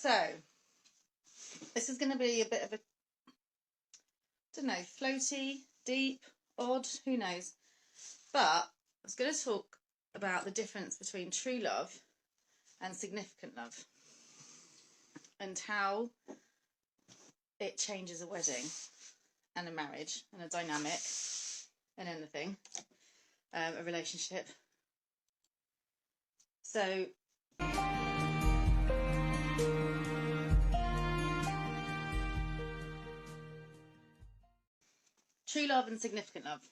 So this is going to be a bit of a, don't know, floaty, deep, odd, who knows. But I was going to talk about the difference between true love and significant love and how it changes a wedding and a marriage and a dynamic and anything, a relationship. So true love and significant love.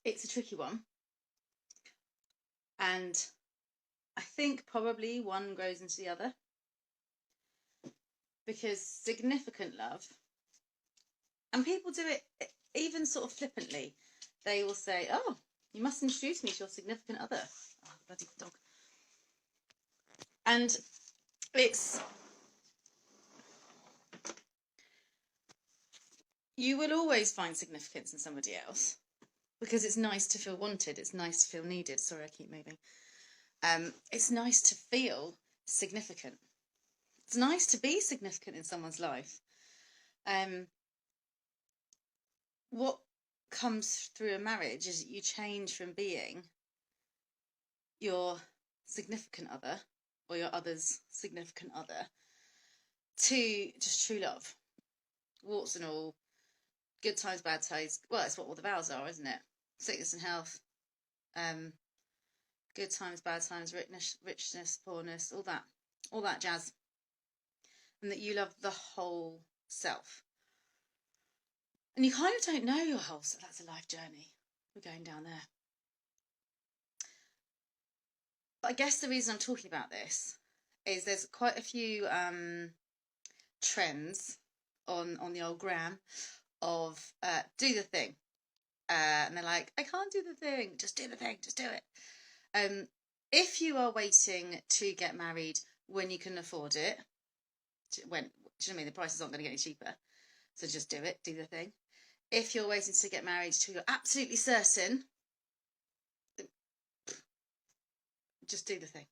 It's a tricky one. And I think probably one grows into the other. Because significant love, and people do it even sort of flippantly, they will say, oh, you must introduce me to your significant other. Oh, bloody dog. And it's, you will always find significance in somebody else because it's nice to feel wanted. It's nice to feel needed. Sorry, I keep moving. It's nice to feel significant. It's nice to be significant in someone's life. What comes through a marriage is that you change from being your significant other or your other's significant other to just true love. Warts and all, good times, bad times. Well, it's what all the vows are, isn't it? Sickness and health, good times, bad times, richness, poorness, all that jazz. And that you love the whole self. And you kind of don't know your whole self. That's a life journey. We're going down there. But I guess the reason I'm talking about this is there's quite a few trends on the old gram of do the thing. And they're like, I can't do the thing. Just do the thing. Just do it. If you are waiting to get married when you can afford it, do you know what I mean? The prices aren't going to get any cheaper. So just do it. Do the thing. If you're waiting to get married till you're absolutely certain, just do the thing.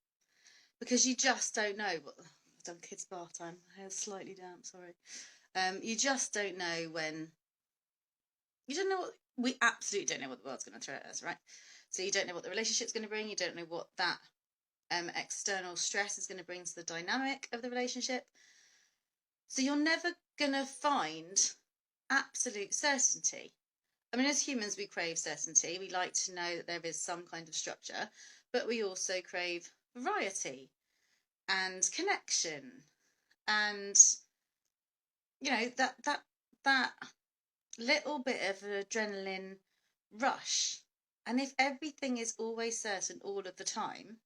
Because you just don't know what... I've done kids' bath time. My hair's slightly damp, sorry. You just don't know when... You don't know what... We absolutely don't know what the world's going to throw at us, right? So you don't know what the relationship's going to bring. You don't know what that external stress is going to bring to the dynamic of the relationship. So you're never going to find absolute certainty. I mean, as humans, we crave certainty. We like to know that there is some kind of structure, but we also crave variety and connection and, you know, that little bit of an adrenaline rush. And if everything is always certain all of the time,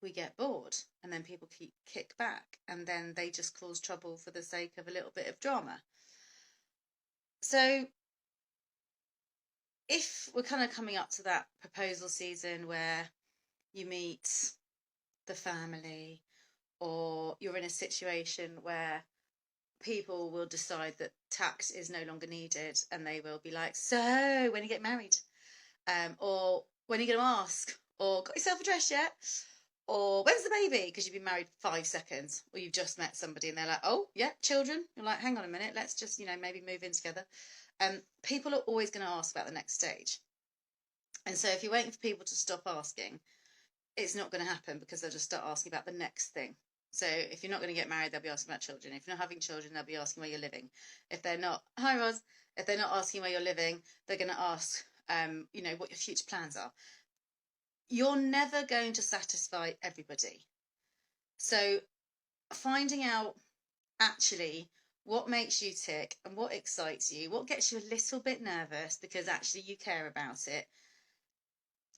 we get bored and then people kick back and then they just cause trouble for the sake of a little bit of drama. So if we're kind of coming up to that proposal season where you meet the family or you're in a situation where people will decide that tact is no longer needed and they will be like, so when you get married, or when are you going to ask, or got yourself a dress yet? Or when's the baby? Because you've been married 5 seconds, or you've just met somebody and they're like, oh, yeah, children. You're like, hang on a minute, let's just, maybe move in together. People are always going to ask about the next stage. And so if you're waiting for people to stop asking, it's not going to happen because they'll just start asking about the next thing. So if you're not going to get married, they'll be asking about children. If you're not having children, they'll be asking where you're living. If they're not, hi Roz, if they're not asking where you're living, they're going to ask, what your future plans are. You're never going to satisfy everybody. So finding out actually what makes you tick and what excites you, what gets you a little bit nervous because actually you care about it,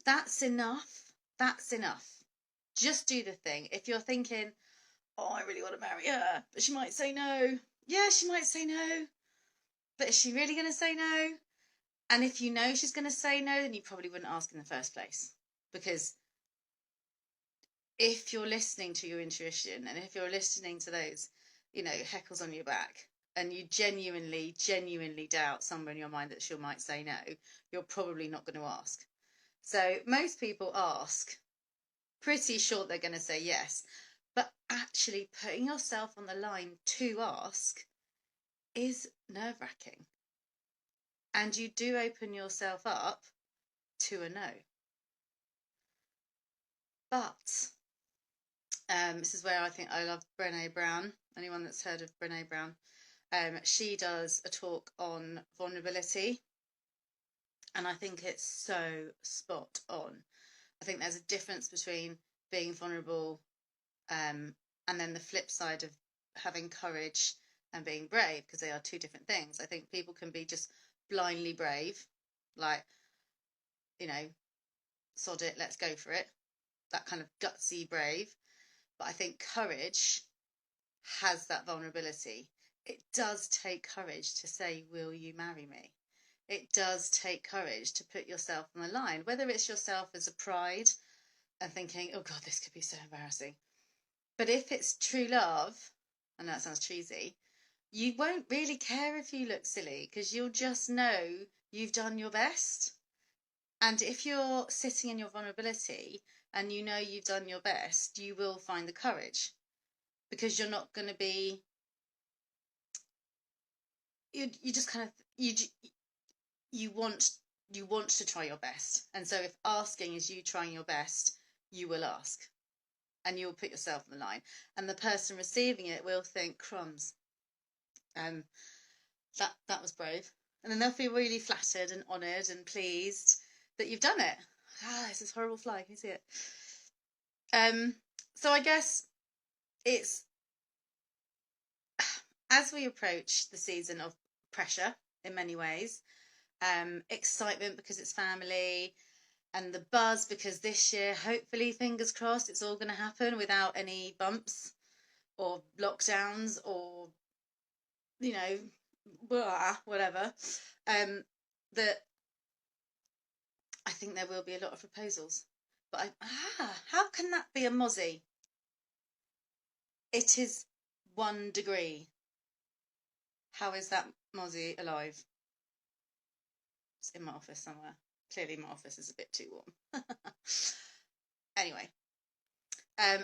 that's enough. That's enough. Just do the thing. If you're thinking, oh, I really want to marry her, but she might say no. Yeah, she might say no. But is she really going to say no? And if you know she's going to say no, then you probably wouldn't ask in the first place. Because if you're listening to your intuition and if you're listening to those, heckles on your back and you genuinely doubt somewhere in your mind that she might say no, you're probably not going to ask. So most people ask pretty sure they're going to say yes. But actually putting yourself on the line to ask is nerve-wracking. And you do open yourself up to a no. But this is where I think I love Brene Brown. Anyone that's heard of Brene Brown? She does a talk on vulnerability, and I think it's so spot on. I think there's a difference between being vulnerable and then the flip side of having courage and being brave, because they are two different things. I think people can be just blindly brave, like, sod it, let's go for it, that kind of gutsy brave. But I think courage has that vulnerability. It does take courage to say, will you marry me? It does take courage to put yourself on the line, whether it's yourself as a pride and thinking, oh God, this could be so embarrassing. But if it's true love, I know that sounds cheesy, you won't really care if you look silly, because you'll just know you've done your best. And if you're sitting in your vulnerability and you know you've done your best, you will find the courage, because you're not going to be, you just kind of, you want to try your best. And so if asking is you trying your best, you will ask and you'll put yourself on the line, and the person receiving it will think, crumbs, that was brave. And then they'll feel really flattered and honoured and pleased that you've done it. It's this horrible fly, can you see it? So I guess it's, as we approach the season of pressure in many ways, excitement because it's family, and the buzz because this year, hopefully, fingers crossed, it's all going to happen without any bumps or lockdowns or, whatever. That I think there will be a lot of proposals. But how can that be a mozzie? It is 1 degree. How is that mozzie alive? It's in my office somewhere. Clearly my office is a bit too warm. Anyway,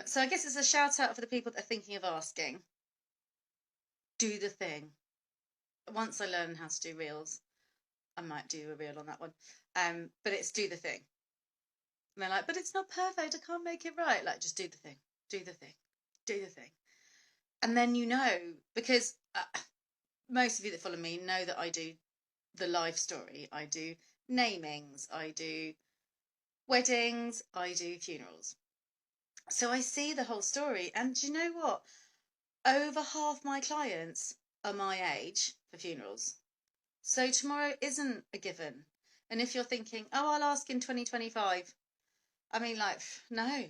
so I guess it's a shout out for the people that are thinking of asking. Do the thing. Once I learn how to do reels, I might do a reel on that one. But it's do the thing. And they're like, but it's not perfect, I can't make it right. Like, just do the thing, do the thing, do the thing. And then because most of you that follow me know that I do the life story. I do namings, I do weddings, I do funerals. So I see the whole story. And do you know what? Over half my clients are my age for funerals. So tomorrow isn't a given. And if you're thinking, oh, I'll ask in 2025. I mean, like, no.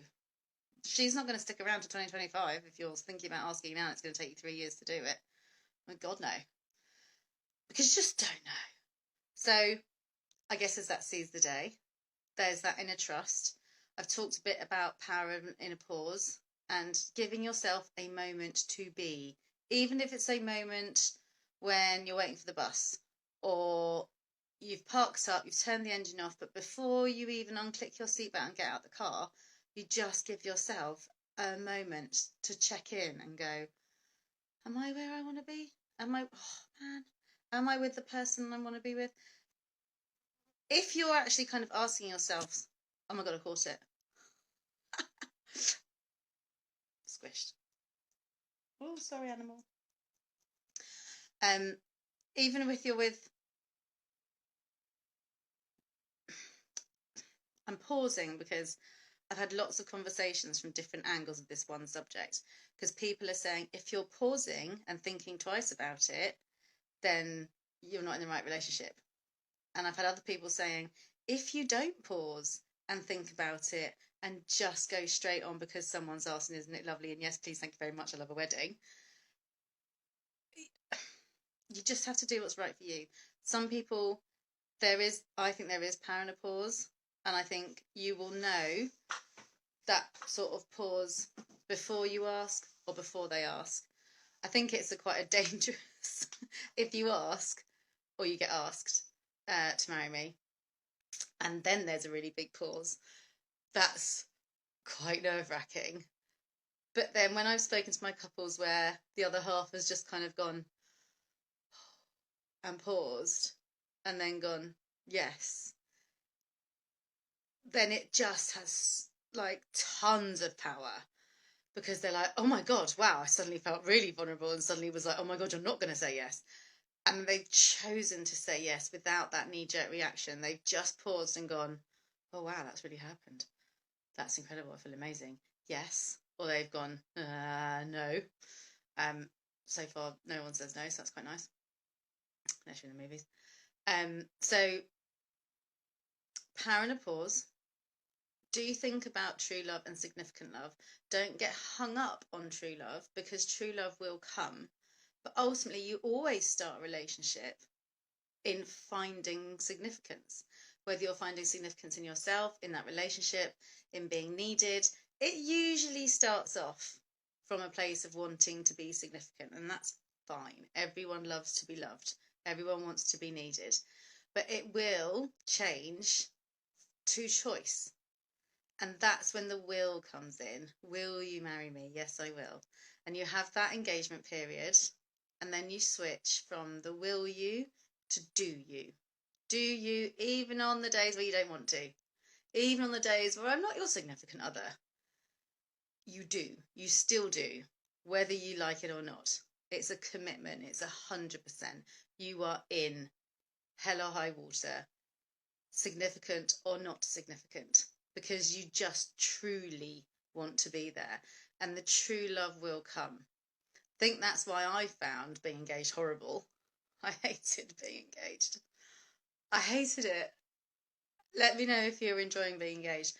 She's not going to stick around to 2025. If you're thinking about asking now, it's going to take you 3 years to do it. Oh, God, no. Because you just don't know. So I guess as that sees the day, there's that inner trust. I've talked a bit about power in a pause and giving yourself a moment to be, even if it's a moment when you're waiting for the bus or you've parked up, you've turned the engine off, but before you even unclick your seatbelt and get out the car, you just give yourself a moment to check in and go, am I where I want to be? Am I with the person I want to be with? If you're actually kind of asking yourself, oh my God, I caught it. Squished. Oh, sorry, animal. Even if you're with, I'm pausing because I've had lots of conversations from different angles of this one subject, because people are saying if you're pausing and thinking twice about it, then you're not in the right relationship. And I've had other people saying, if you don't pause and think about it and just go straight on because someone's asking, isn't it lovely? And yes, please, thank you very much, I love a wedding. You just have to do what's right for you. Some people, I think there is power in a pause. And I think you will know that sort of pause before you ask or before they ask. I think it's quite a dangerous if you ask or you get asked to marry me, and then there's a really big pause. That's quite nerve-wracking. But then when I've spoken to my couples where the other half has just kind of gone and paused and then gone, yes, then it just has like tons of power, because they're like, oh my God, wow, I suddenly felt really vulnerable and suddenly was like, oh my God, you're not going to say yes. And they've chosen to say yes without that knee-jerk reaction. They've just paused and gone, oh wow, that's really happened. That's incredible. I feel amazing. Yes. Or they've gone, no. So far, no one says no, so that's quite nice. Unless you're in the movies. So, power and a pause. Do think about true love and significant love. Don't get hung up on true love, because true love will come. But ultimately, you always start a relationship in finding significance. Whether you're finding significance in yourself, in that relationship, in being needed, it usually starts off from a place of wanting to be significant, and that's fine. Everyone loves to be loved. Everyone wants to be needed. But it will change to choice. And that's when the will comes in. Will you marry me? Yes, I will. And you have that engagement period, and then you switch from the will you to do you. Do you, even on the days where you don't want to, even on the days where I'm not your significant other. You do. You still do, whether you like it or not. It's a commitment. It's 100%. You are in, hell or high water, significant or not significant, because you just truly want to be there, and the true love will come. I think that's why I found being engaged horrible. I hated being engaged. I hated it. Let me know if you're enjoying being engaged.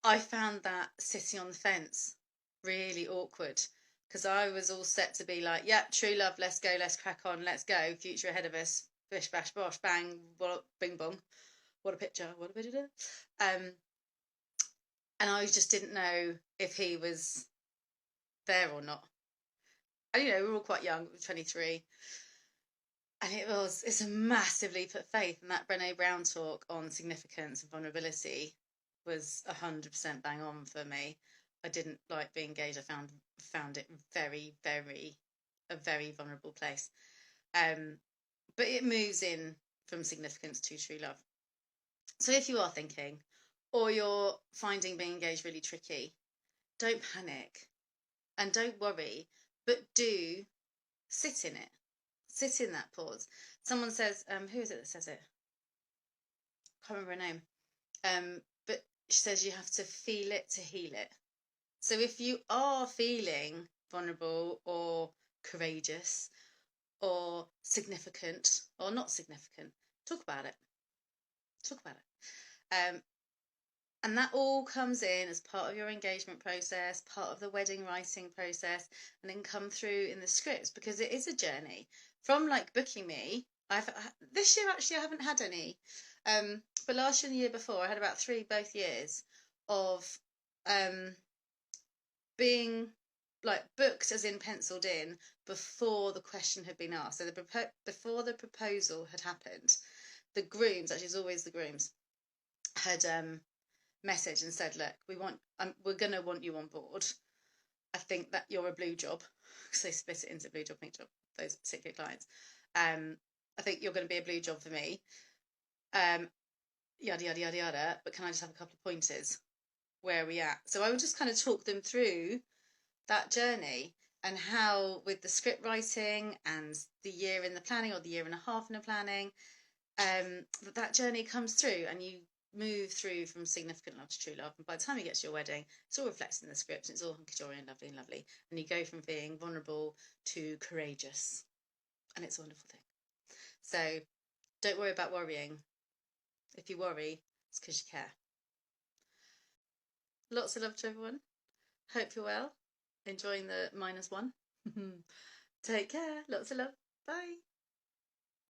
I found that sitting on the fence really awkward, because I was all set to be like, yeah, true love, let's go, let's crack on, let's go, future ahead of us, bish bash bosh, bang, bing bong. What a picture, what a picture. And I just didn't know if he was there or not. And we were all quite young, 23. And it's a massive leap of faith. And that Brene Brown talk on significance and vulnerability was 100% bang on for me. I didn't like being engaged. I found it very, very, a very vulnerable place. But it moves in from significance to true love. So if you are thinking, or you're finding being engaged really tricky, don't panic and don't worry, but do sit in it. Sit in that pause. Someone says, who is it that says it? I can't remember her name. But she says you have to feel it to heal it. So if you are feeling vulnerable or courageous or significant or not significant, talk about it. Talk about it. And that all comes in as part of your engagement process, part of the wedding writing process, and then come through in the scripts, because it is a journey. From like booking me, this year actually I haven't had any, but last year and the year before I had about 3 both years of being like booked, as in penciled in, before the question had been asked. So before the proposal had happened, the grooms, actually it's always the grooms, had message and said, look, we're going to want you on board. I think that you're a blue job, because they split it into blue job, pink job, those particular clients. I think you're going to be a blue job for me. Yada, yada, yada, yada. But can I just have a couple of pointers? Where are we at? So I would just kind of talk them through that journey, and how with the script writing and the year in the planning, or the year and a half in the planning, that journey comes through, and you move through from significant love to true love. And by the time you get to your wedding, it's all reflected in the script, and it's all hunky-dory and lovely and lovely. And you go from being vulnerable to courageous. And it's a wonderful thing. So don't worry about worrying. If you worry, it's because you care. Lots of love to everyone. Hope you're well. Enjoying the -1. Take care. Lots of love. Bye.